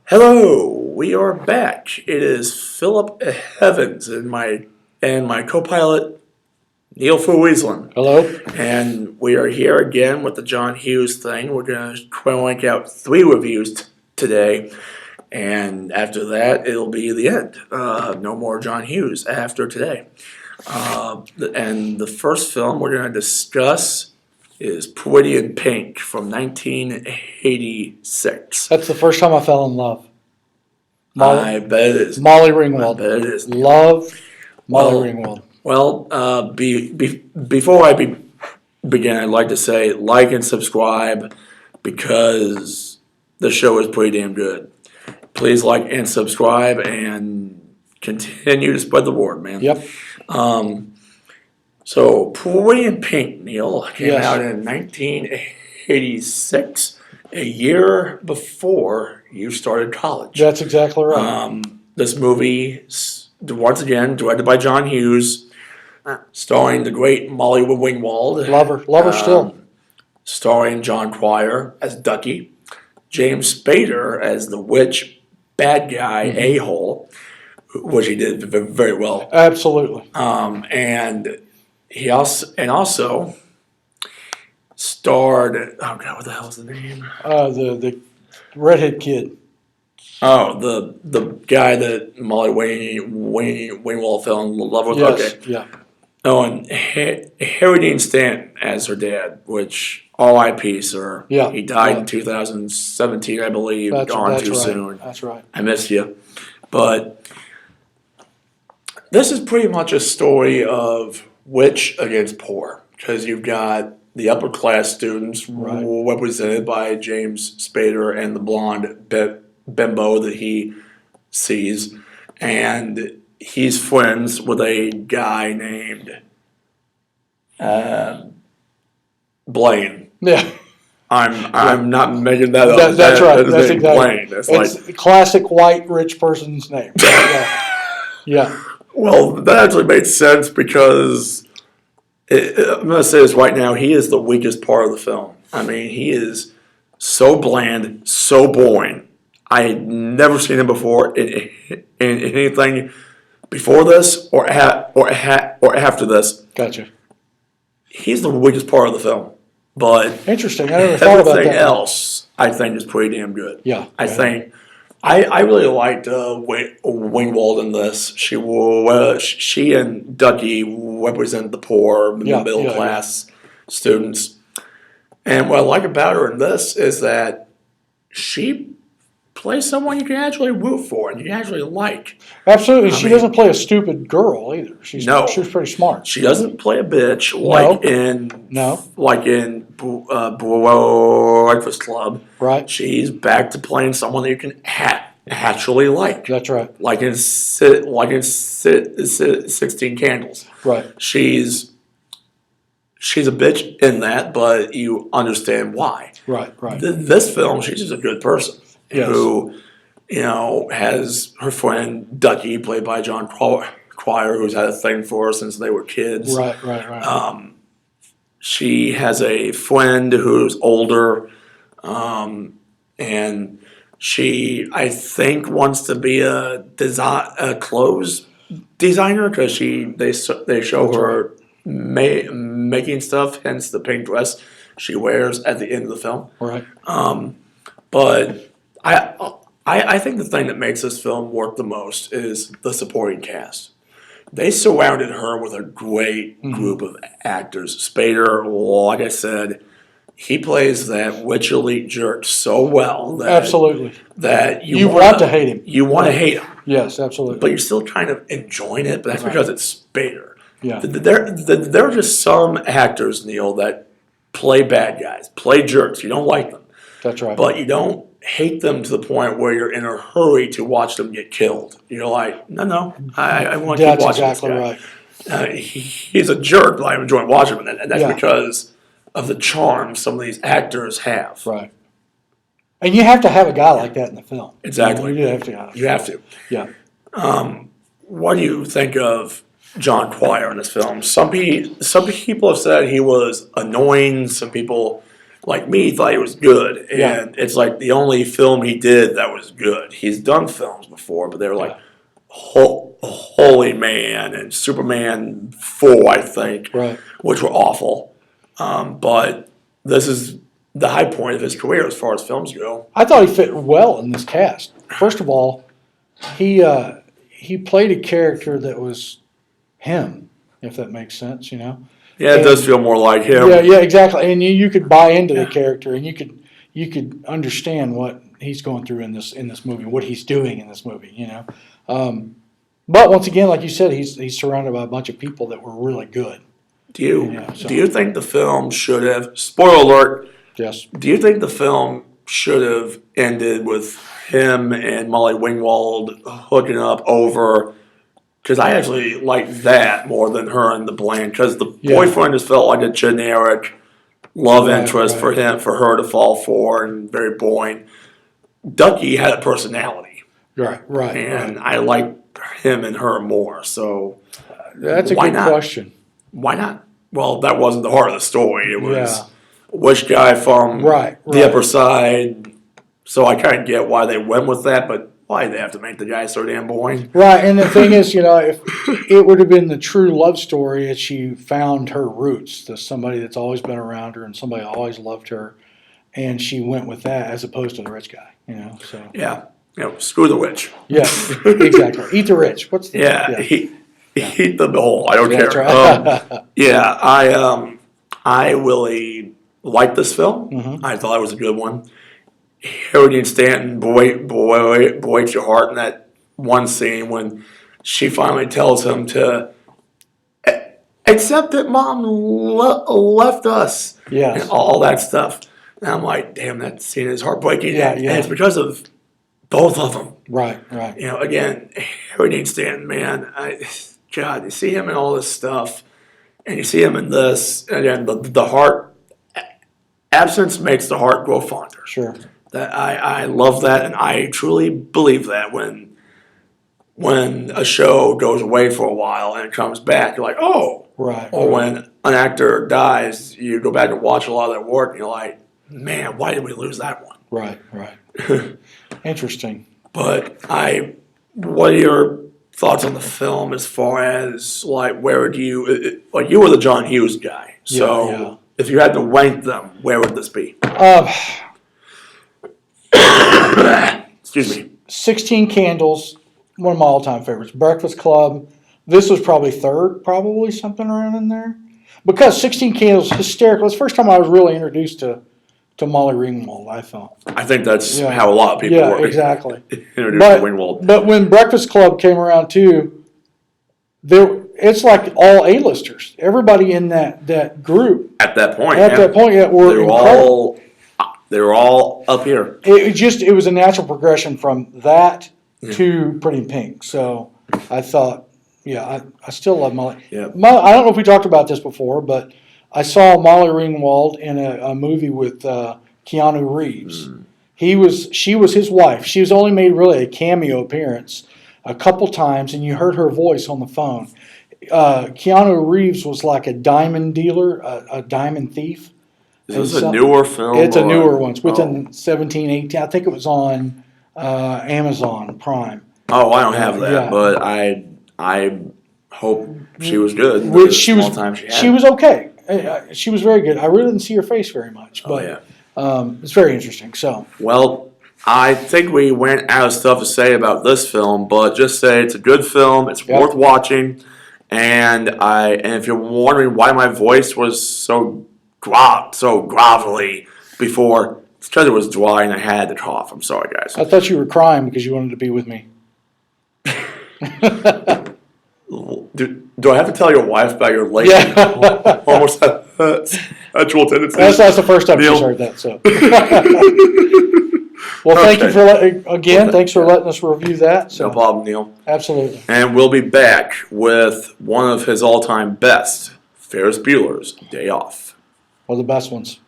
Hello, we are back. It is Philip Evans and my co-pilot Neil Fuisland. Hello. And we are here again with the John Hughes thing. We're going to crank out 3 reviews today, and after that, it'll be the end. No more John Hughes after today. And the first film we're going to discuss is Pretty in Pink from 1986. That's the first time I fell in love. I bet it is. Molly I Ringwald. bet it is. Love Molly Well, Ringwald. Well, before I begin, I'd like to say like and subscribe because the show is pretty damn good. Please like and subscribe and continue to spread the word, man. Yep. So, Pretty in Pink, Neil, came Yes. out in 1986, a year before you started college. That's exactly right. This movie, once again, directed by John Hughes, starring the great Molly Ringwald. Love her still. Starring John Cryer as Ducky, James Spader as the witch bad guy a-hole, which he did very well. Absolutely. And he also starred. Oh God, what the hell is the name? The redhead kid. Oh, the guy that Molly Ringwald fell in love with. Yes. Okay. Yeah. Oh, and Harry Dean Stanton as her dad, which R.I.P. sir. Yeah. He died Yeah. in 2017, I believe. That's Gone too right. soon. That's right. I missed you. But this is pretty much a story of rich against poor, because you've got the upper class students Right. represented by James Spader and the blonde bimbo that he sees, and he's friends with a guy named Blaine. Yeah. I'm not making that up. That's right. That is That's named exactly. Blaine. It's It's a classic white rich person's name. Yeah. Yeah. well, that actually makes sense because I'm going to say this right now. He is the weakest part of the film. I mean, he is so bland, so boring. I had never seen him before in anything before this or after this. Gotcha. He's the weakest part of the film. But Interesting. I never thought about everything that. else, I think, is pretty damn good. Yeah. I Yeah. think I really liked Ringwald in this. She and Ducky represent the poor, the Yeah, middle yeah, class students. And what I like about her in this is that she plays someone you can actually root for and you can actually like. Absolutely. She mean- doesn't play a stupid girl either. She's No. pretty smart. She doesn't play a bitch No. like in Breakfast Club. Right. She's back to playing someone that you can actually like. That's right. Like in 16 Candles. Right. She's a bitch in that, but you understand why. Right. Right. This film, she's just a good person Yes. who, has her friend Ducky, played by John Cryer, who's had a thing for her since they were kids. Right. Right. She has a friend who's older, and she, I think, wants to be a clothes designer because they show her making stuff, hence the pink dress she wears at the end of the film. Right. But I think the thing that makes this film work the most is the supporting cast. They surrounded her with a great group of actors. Spader, like I said, he plays that rich elite jerk so well that Absolutely. that You want to hate him. You want to hate him, Yes. Absolutely. but you're still kind of enjoying it. But that's Right. because it's Spader. Yeah. There are just some actors, Neil, that play bad guys, play jerks. You don't like them. That's right. But you don't hate them to the point where you're in a hurry to watch them get killed. You're like, no, I want to keep That's watching exactly this guy. right. He's a jerk, but I enjoy watching him, and that's Yeah. because of the charm some of these actors have. Right. And you have to have a guy like that in the film. Exactly. You have to have. You have to. Yeah. What do you think of John Cryer in this film? Some people have said he was annoying. Some people like me, thought he was good. And Yeah. it's like the only film he did that was good. He's done films before, but they were like Holy Man and Superman 4, I think, Right. which were awful. But this is the high point of his career as far as films go. I thought he fit well in this cast. First of all, he played a character that was him, if that makes sense, you know. Yeah, it does feel more like him. Yeah, exactly. And you could buy into the character, and you could understand what he's going through in this movie, what he's doing in this movie, you know. But once again, like you said, he's surrounded by a bunch of people that were really good. Do you Yeah, so- do you think the film should have? Spoiler alert. Yes. Do you think the film should have ended with him and Molly Ringwald hooking up over? Because I actually like that more than her and the Bland. Because the Yeah. boyfriend just felt like a generic love Right, interest for right. for her to fall for, and very boring. Ducky had a personality, Right. Right. and I like him and her more. So That's a why good not? question. why not? Well, that wasn't the heart of the story. It was Yeah. which guy from Right, the right. upper side. So I kind of get why they went with that, but why they have to make the guy so damn boring? Right, and the thing is, you know, if it would have been the true love story if she found her roots, to somebody that's always been around her and somebody always loved her, and she went with that as opposed to the rich guy, you know. So Yeah, screw the witch. yeah, exactly. Eat the rich. What's the Yeah, eat the whole. I don't That's care. right. Yeah, I really liked this film. Mhm. I thought it was a good one. Harry Dean Stanton breaks your heart in that one scene when she finally tells him to accept that Mom left us Yes. and all that stuff. And I'm like, damn, that scene is heartbreaking. Yeah, and yeah. it's because of both of them. Right, right. You know, again, Harry Dean Stanton, man, God, you see him in all this stuff, and you see him in this. Again, the heart absence makes the heart grow fonder. Sure. That I love that, and I truly believe that when a show goes away for a while and it comes back, you're like, oh. Right. Or when an actor dies, you go back and watch a lot of their work, and you're like, man, why did we lose that one? Right, right. Interesting. But what are your thoughts on the film as far as like where do you like you were the John Hughes guy, so Yeah. if you had to rank them, where would this be? Excuse me. 16 Candles, one of my all-time favorites. Breakfast Club, this was probably third, probably something around in there. Because 16 Candles, hysterical. It's the first time I was really introduced to Molly Ringwald, I thought. I think that's Yeah. how a lot of people Yeah, were exactly. introduced But, to Ringwald. but when Breakfast Club came around too, it's like all A-listers. Everybody in that group At that point, at yeah, that point were incredible. they were all up here. It was a natural progression from that to Pretty in Pink. So I thought, yeah, I still love Molly. Yeah. I don't know if we talked about this before, but I saw Molly Ringwald in a movie with Keanu Reeves. She was his wife. She was only made really a cameo appearance a couple times, and you heard her voice on the phone. Keanu Reeves was like a diamond dealer, a diamond thief. Is this a newer film? It's a or- newer one. It's Oh. within 17, 18. I think it was on Amazon Prime. Oh, I don't have that, Yeah. but I hope she was good. Which the she was, small time she had. she was okay. She was very good. I really didn't see her face very much, Oh, but yeah. it's very interesting. So Well, I think we went out of stuff to say about this film, but just say it's a good film. It's Yep. worth watching, and if you're wondering why my voice was so grovelly before, it's because it was dry and I had to cough. I'm sorry, guys. I thought you were crying because you wanted to be with me. Do I have to tell your wife about your late Yeah. homosexual tendencies? That's the first time Neil. she's heard that. So, well, thank you Okay. Thanks for letting us review that. No So, problem, Neil. absolutely. And we'll be back with one of his all-time best, Ferris Bueller's Day Off. One of the best ones.